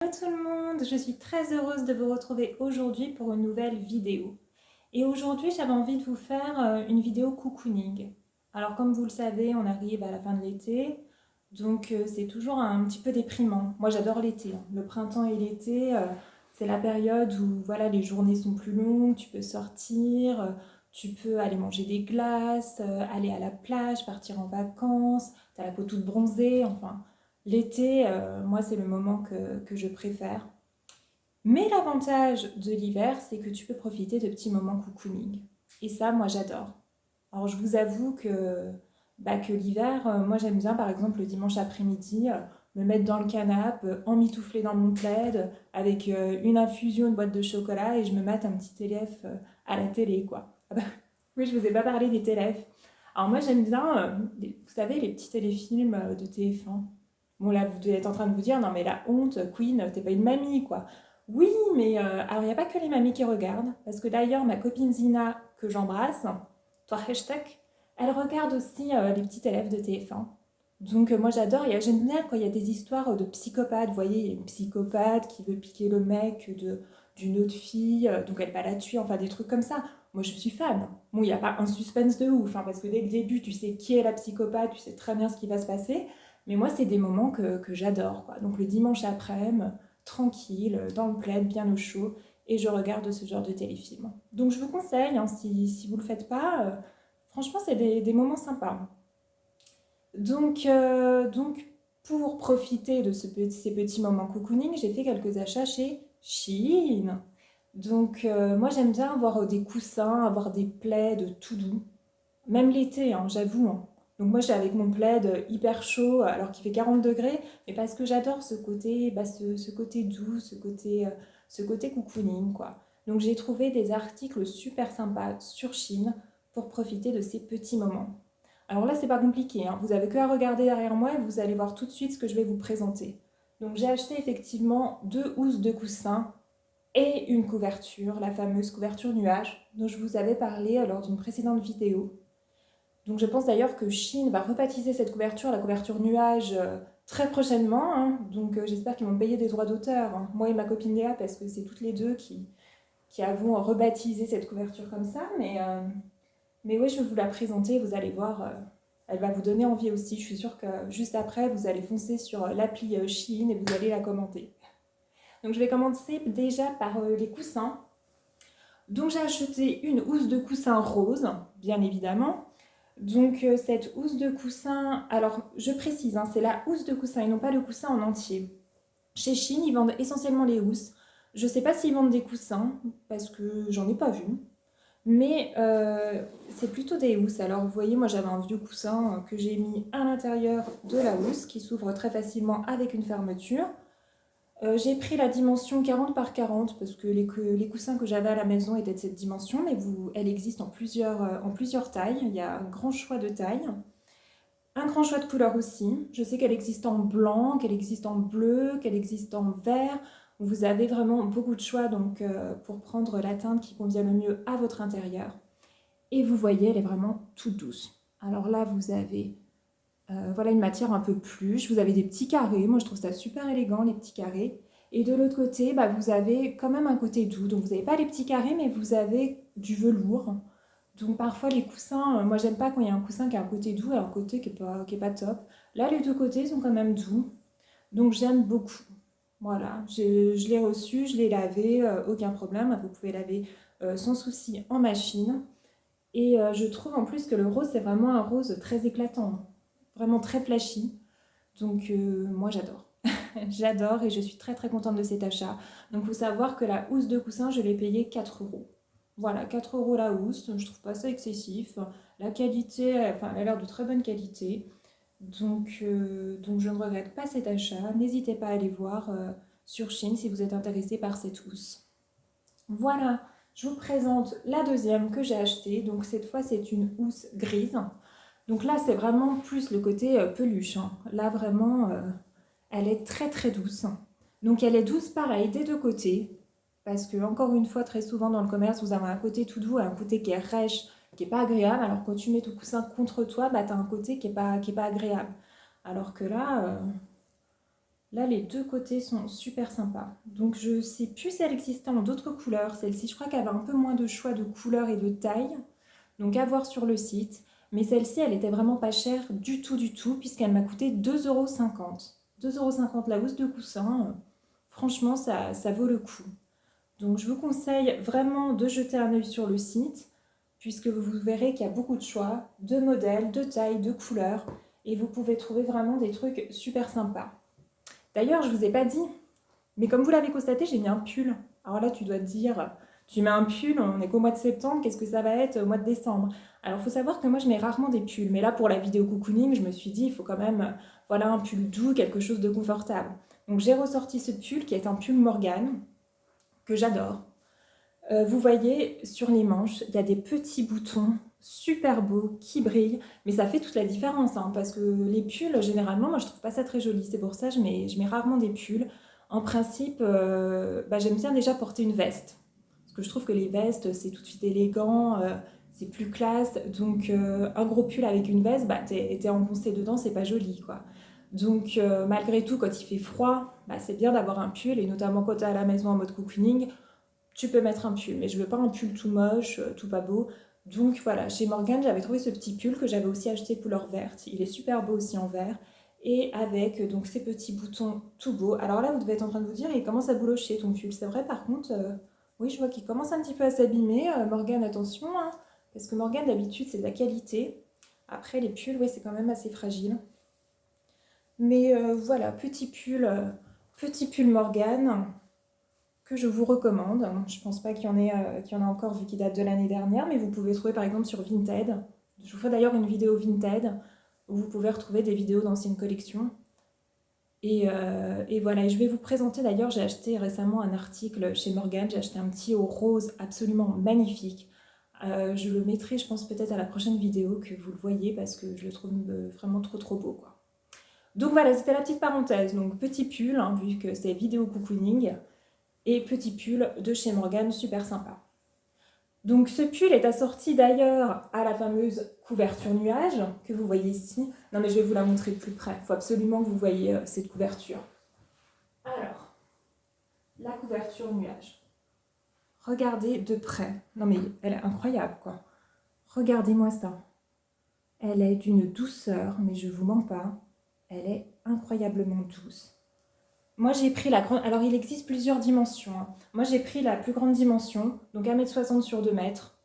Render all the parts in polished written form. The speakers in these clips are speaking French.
Hello tout le monde, je suis très heureuse de vous retrouver aujourd'hui pour une nouvelle vidéo. Et aujourd'hui j'avais envie de vous faire une vidéo cocooning. Alors comme vous le savez, on arrive à la fin de l'été, donc c'est toujours un petit peu déprimant. Moi j'adore l'été, hein. Le printemps et l'été, c'est la période où voilà, les journées sont plus longues, tu peux sortir, tu peux aller manger des glaces, aller à la plage, partir en vacances, t'as la peau toute bronzée, enfin... L'été, moi, c'est le moment que je préfère. Mais l'avantage de l'hiver, c'est que tu peux profiter de petits moments cocooning. Et ça, moi, j'adore. Alors, je vous avoue que l'hiver, moi, j'aime bien, par exemple, le dimanche après-midi, me mettre dans le canapé, emmitoufler dans mon plaid, avec une infusion, une boîte de chocolat, et je me mate un petit téléf à la télé, quoi. Ah bah, oui, je vous ai pas parlé des téléfs. Alors, moi, j'aime bien, vous savez, les petits téléfilms de TF1. Bon, là, vous devez être en train de vous dire, non, mais la honte, Queen, t'es pas une mamie, quoi. Oui, mais alors il n'y a pas que les mamies qui regardent, parce que d'ailleurs, ma copine Zina, que j'embrasse, toi hashtag, elle regarde aussi les petits élèves de TF1. Donc moi j'adore, j'aime bien quand il y a des histoires de psychopathes. Vous voyez, il y a une psychopathe qui veut piquer le mec d'une autre fille, donc elle va la tuer, enfin des trucs comme ça. Moi je suis fan. Bon, il n'y a pas un suspense de ouf, hein, parce que dès le début tu sais qui est la psychopathe, tu sais très bien ce qui va se passer. Mais moi c'est des moments que j'adore, quoi. Donc le dimanche après-midi, tranquille, dans le plaid, bien au chaud, et je regarde ce genre de téléfilm. Donc je vous conseille, hein, si vous ne le faites pas, franchement c'est des moments sympas. Donc, pour profiter de ces petits moments cocooning, j'ai fait quelques achats chez Shein. Donc moi j'aime bien avoir des coussins, avoir des plaids tout doux. Même l'été, hein, j'avoue, hein. Donc moi, je suis avec mon plaid hyper chaud, alors qu'il fait 40 degrés, mais parce que j'adore ce côté, ce côté doux, ce côté cocooning, quoi. Donc j'ai trouvé des articles super sympas sur Chine pour profiter de ces petits moments. Alors là, c'est pas compliqué, hein. Vous avez que à regarder derrière moi et vous allez voir tout de suite ce que je vais vous présenter. Donc j'ai acheté effectivement 2 housses de coussin et une couverture, la fameuse couverture nuage dont je vous avais parlé lors d'une précédente vidéo. Donc je pense d'ailleurs que Shein va rebaptiser cette couverture, la couverture nuage, très prochainement, hein. Donc j'espère qu'ils vont me payer des droits d'auteur, hein, moi et ma copine Léa, parce que c'est toutes les deux qui avons rebaptisé cette couverture comme ça. Mais oui, je vais vous la présenter, vous allez voir, elle va vous donner envie aussi. Je suis sûre que juste après, vous allez foncer sur l'appli Shein et vous allez la commenter. Donc je vais commencer déjà par les coussins. Donc j'ai acheté une housse de coussin rose, bien évidemment. Donc cette housse de coussin, alors je précise, hein, c'est la housse de coussin et non pas le coussin en entier. Chez Shein, ils vendent essentiellement les housses. Je ne sais pas s'ils vendent des coussins, parce que j'en ai pas vu. Mais c'est plutôt des housses. Alors vous voyez, moi j'avais un vieux coussin que j'ai mis à l'intérieur de la housse, qui s'ouvre très facilement avec une fermeture. J'ai pris la dimension 40 par 40 parce que les coussins que j'avais à la maison étaient de cette dimension, mais elle existe en plusieurs tailles. Il y a un grand choix de tailles, un grand choix de couleurs aussi. Je sais qu'elle existe en blanc, qu'elle existe en bleu, qu'elle existe en vert. Vous avez vraiment beaucoup de choix donc, pour prendre la teinte qui convient le mieux à votre intérieur. Et vous voyez, elle est vraiment toute douce. Alors là, vous avez voilà une matière un peu pluche. Vous avez des petits carrés. Moi, je trouve ça super élégant, les petits carrés. Et de l'autre côté, bah, vous avez quand même un côté doux. Donc, vous n'avez pas les petits carrés, mais vous avez du velours. Donc, parfois, les coussins, moi, j'aime pas quand il y a un coussin qui a un côté doux et un côté qui est pas top. Là, les deux côtés sont quand même doux. Donc, j'aime beaucoup. Voilà, je l'ai reçu, je l'ai lavé, aucun problème. Vous pouvez laver sans souci en machine. Et je trouve en plus que le rose, c'est vraiment un rose très éclatant, vraiment très flashy. Donc moi j'adore. J'adore et je suis très très contente de cet achat. Donc il faut savoir que la housse de coussin, je l'ai payée 4 euros. Voilà, 4 euros la housse, je trouve pas ça excessif. La qualité, enfin, elle a l'air de très bonne qualité. Donc je ne regrette pas cet achat. N'hésitez pas à aller voir sur Shein si vous êtes intéressé par cette housse. Voilà, je vous présente la deuxième que j'ai achetée. Donc cette fois, c'est une housse grise. Donc là, c'est vraiment plus le côté peluche, hein. Là, vraiment, elle est très très douce. Donc elle est douce pareil des deux côtés. Parce que, encore une fois, très souvent dans le commerce, vous avez un côté tout doux et un côté qui est rêche, qui n'est pas agréable. Alors quand tu mets ton coussin contre toi, bah, tu as un côté qui est pas agréable. Alors que là, Là, les deux côtés sont super sympas. Donc, je sais plus si elle existait en d'autres couleurs. Celle-ci, je crois qu'elle avait un peu moins de choix de couleurs et de taille. Donc, à voir sur le site. Mais celle-ci, elle était vraiment pas chère du tout, puisqu'elle m'a coûté 2,50 €. 2,50 € la housse de coussin. Franchement, ça vaut le coup. Donc, je vous conseille vraiment de jeter un œil sur le site, puisque vous verrez qu'il y a beaucoup de choix, de modèles, de tailles, de couleurs. Et vous pouvez trouver vraiment des trucs super sympas. D'ailleurs, je ne vous ai pas dit, mais comme vous l'avez constaté, j'ai mis un pull. Alors là, tu dois te dire, tu mets un pull, on est qu'au mois de septembre, qu'est-ce que ça va être au mois de décembre? Alors, il faut savoir que moi, je mets rarement des pulls. Mais là, pour la vidéo cocooning, je me suis dit, il faut quand même, voilà, un pull doux, quelque chose de confortable. Donc, j'ai ressorti ce pull qui est un pull Morgane, que j'adore. Vous voyez, sur les manches, il y a des petits boutons super beaux qui brillent, mais ça fait toute la différence, hein, parce que les pulls, généralement, moi je trouve pas ça très joli, c'est pour ça que je mets rarement des pulls. En principe, j'aime bien déjà porter une veste, parce que je trouve que les vestes, c'est tout de suite élégant, c'est plus classe, donc un gros pull avec une veste, t'es engoncé dedans, c'est pas joli, quoi. Donc malgré tout, quand il fait froid, c'est bien d'avoir un pull, et notamment quand t'es à la maison en mode cocooning, tu peux mettre un pull, mais je veux pas un pull tout moche, tout pas beau. Donc voilà, chez Morgane, j'avais trouvé ce petit pull que j'avais aussi acheté couleur verte. Il est super beau aussi en vert. Et avec donc ces petits boutons tout beaux. Alors là, vous devez être en train de vous dire, il commence à boulocher ton pull. C'est vrai, par contre, oui, je vois qu'il commence un petit peu à s'abîmer. Morgane, attention, hein, parce que Morgane, d'habitude, c'est de la qualité. Après, les pulls, oui, c'est quand même assez fragile. Mais voilà, petit pull Morgane que je vous recommande. Je pense pas qu'il y en a encore vu qu'il date de l'année dernière, mais vous pouvez trouver par exemple sur Vinted. Je vous ferai d'ailleurs une vidéo Vinted où vous pouvez retrouver des vidéos d'anciennes collections. Et voilà, et je vais vous présenter d'ailleurs, j'ai acheté récemment un article chez Morgane, j'ai acheté un petit haut rose absolument magnifique. Je le mettrai, je pense, peut-être à la prochaine vidéo que vous le voyez parce que je le trouve vraiment trop beau, quoi. Donc voilà, c'était la petite parenthèse. Donc petit pull, hein, vu que c'est vidéo cocooning et petit pull de chez Morgane, super sympa. Donc ce pull est assorti d'ailleurs à la fameuse couverture nuage que vous voyez ici. Non mais je vais vous la montrer de plus près, il faut absolument que vous voyez cette couverture. Alors, la couverture nuage. Regardez de près. Non mais elle est incroyable quoi. Regardez-moi ça. Elle est d'une douceur, mais je vous mens pas. Elle est incroyablement douce. Moi, j'ai pris la grande... Alors, il existe plusieurs dimensions, hein. Moi, j'ai pris la plus grande dimension, donc 1,60 m sur 2 mètres.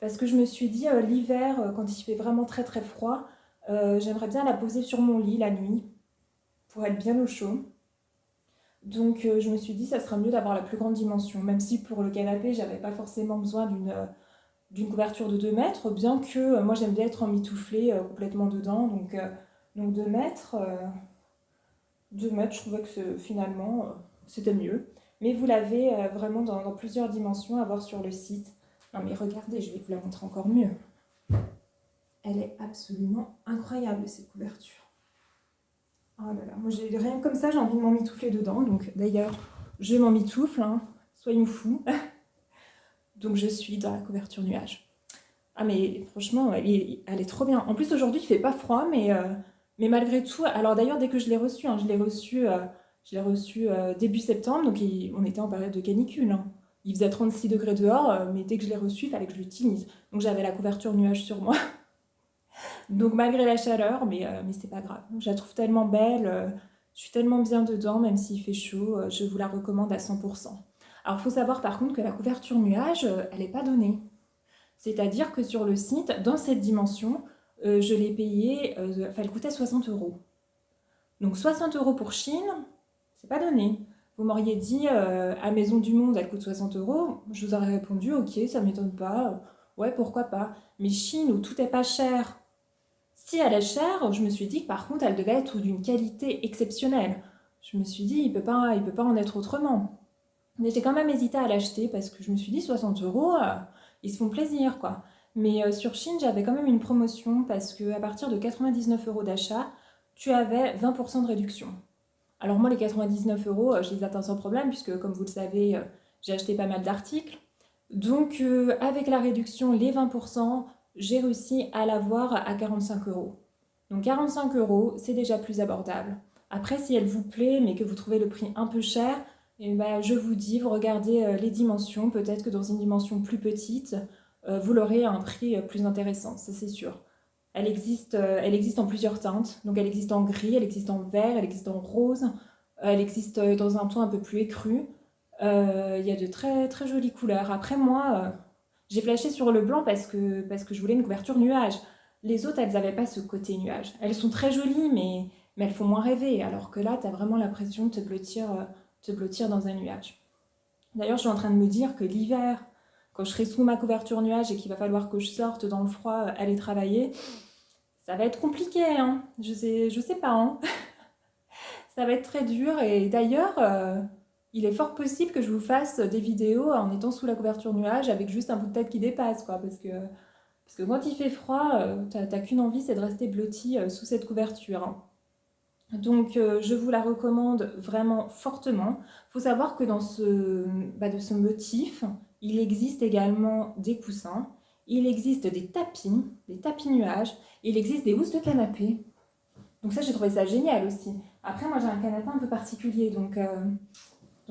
Parce que je me suis dit, l'hiver, quand il fait vraiment très froid, j'aimerais bien la poser sur mon lit la nuit, pour être bien au chaud. Donc, je me suis dit, ça sera mieux d'avoir la plus grande dimension. Même si pour le canapé, j'avais pas forcément besoin d'une couverture de 2 mètres, bien que moi, j'aime bien être emmitouflée complètement dedans. Donc 2 mètres... 2 mètres, je trouvais que finalement, c'était mieux. Mais vous l'avez vraiment dans plusieurs dimensions à voir sur le site. Non mais regardez, je vais vous la montrer encore mieux. Elle est absolument incroyable, cette couverture. Oh là là, moi rien comme ça, j'ai envie de m'emmitoufler dedans. Donc d'ailleurs, je m'emmitoufle, hein, soyons fous. Donc je suis dans la couverture nuage. Ah mais franchement, elle est trop bien. En plus aujourd'hui, il fait pas froid, mais malgré tout, alors d'ailleurs, dès que je l'ai reçu, hein, je l'ai reçu début septembre, donc on était en période de canicule, hein. Il faisait 36 degrés dehors, mais dès que je l'ai reçu, il fallait que je l'utilise. Donc j'avais la couverture nuage sur moi. Donc malgré la chaleur, mais c'est pas grave. Je la trouve tellement belle, je suis tellement bien dedans, même s'il fait chaud, je vous la recommande à 100%. Alors il faut savoir par contre que la couverture nuage, elle n'est pas donnée. C'est-à-dire que sur le site, dans cette dimension, je l'ai payé, elle coûtait 60 €. Donc 60 € pour Chine, c'est pas donné. Vous m'auriez dit à Maison du Monde, elle coûte 60 €, je vous aurais répondu, ok, ça m'étonne pas, ouais, pourquoi pas. Mais Chine, où tout est pas cher, si elle est chère, je me suis dit que par contre, elle devait être d'une qualité exceptionnelle. Je me suis dit, il peut pas en être autrement. Mais j'ai quand même hésité à l'acheter parce que je me suis dit 60 €, ils se font plaisir quoi. Mais sur Chine, j'avais quand même une promotion parce qu'à partir de 99 € d'achat, tu avais 20% de réduction. Alors moi, les 99 €, je les atteins sans problème puisque comme vous le savez, j'ai acheté pas mal d'articles. Donc avec la réduction, les 20%, j'ai réussi à l'avoir à 45 €. Donc 45 €, c'est déjà plus abordable. Après, si elle vous plaît, mais que vous trouvez le prix un peu cher, eh ben, je vous dis, vous regardez les dimensions. Peut-être que dans une dimension plus petite, vous l'aurez à un prix plus intéressant, ça c'est sûr. Elle existe en plusieurs teintes. Donc elle existe en gris, elle existe en vert, elle existe en rose, elle existe dans un ton un peu plus écru. Il y a de très très jolies couleurs. Après moi, j'ai flashé sur le blanc parce que je voulais une couverture nuage. Les autres, elles n'avaient pas ce côté nuage. Elles sont très jolies, mais elles font moins rêver. Alors que là, tu as vraiment l'impression de te blottir dans un nuage. D'ailleurs, je suis en train de me dire que l'hiver, quand je serai sous ma couverture nuage et qu'il va falloir que je sorte dans le froid aller travailler, ça va être compliqué, hein. Je sais pas, hein. Ça va être très dur. Et d'ailleurs, il est fort possible que je vous fasse des vidéos en étant sous la couverture nuage avec juste un bout de tête qui dépasse, quoi. Parce que quand il fait froid, t'as qu'une envie, c'est de rester blotti sous cette couverture, hein. Donc, je vous la recommande vraiment fortement. Il faut savoir que de ce motif, il existe également des coussins, il existe des tapis nuages, il existe des housses de canapé. Donc ça, j'ai trouvé ça génial aussi. Après, moi, j'ai un canapé un peu particulier, donc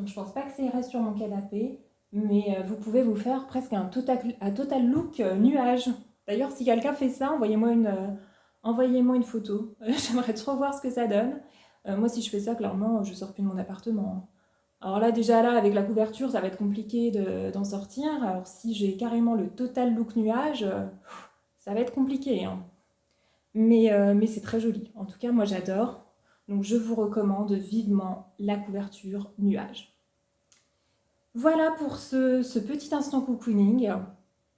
je pense pas que ça irait sur mon canapé, mais vous pouvez vous faire presque un total look nuage. D'ailleurs, si quelqu'un fait ça, envoyez-moi une photo. J'aimerais trop voir ce que ça donne. Moi, si je fais ça, clairement, je sors plus de mon appartement. Alors là, déjà là, avec la couverture, ça va être compliqué d'en sortir. Alors si j'ai carrément le total look nuage, ça va être compliqué, hein. Mais c'est très joli. En tout cas, moi, j'adore. Donc, je vous recommande vivement la couverture nuage. Voilà pour ce petit instant cocooning.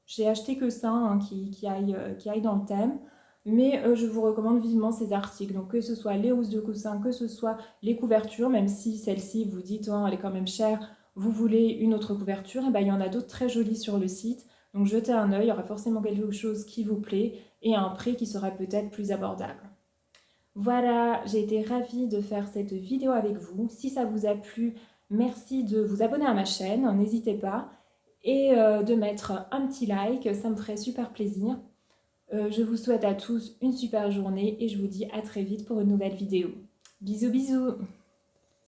J'ai acheté que ça, hein, qui aille dans le thème. Mais je vous recommande vivement ces articles. Donc que ce soit les housses de coussin, que ce soit les couvertures, même si celle-ci, vous dites, oh, elle est quand même chère, vous voulez une autre couverture, et ben, il y en a d'autres très jolies sur le site. Donc jetez un œil, il y aura forcément quelque chose qui vous plaît et à un prix qui sera peut-être plus abordable. Voilà, j'ai été ravie de faire cette vidéo avec vous. Si ça vous a plu, merci de vous abonner à ma chaîne, n'hésitez pas, et de mettre un petit like, ça me ferait super plaisir. Je vous souhaite à tous une super journée et je vous dis à très vite pour une nouvelle vidéo. Bisous bisous.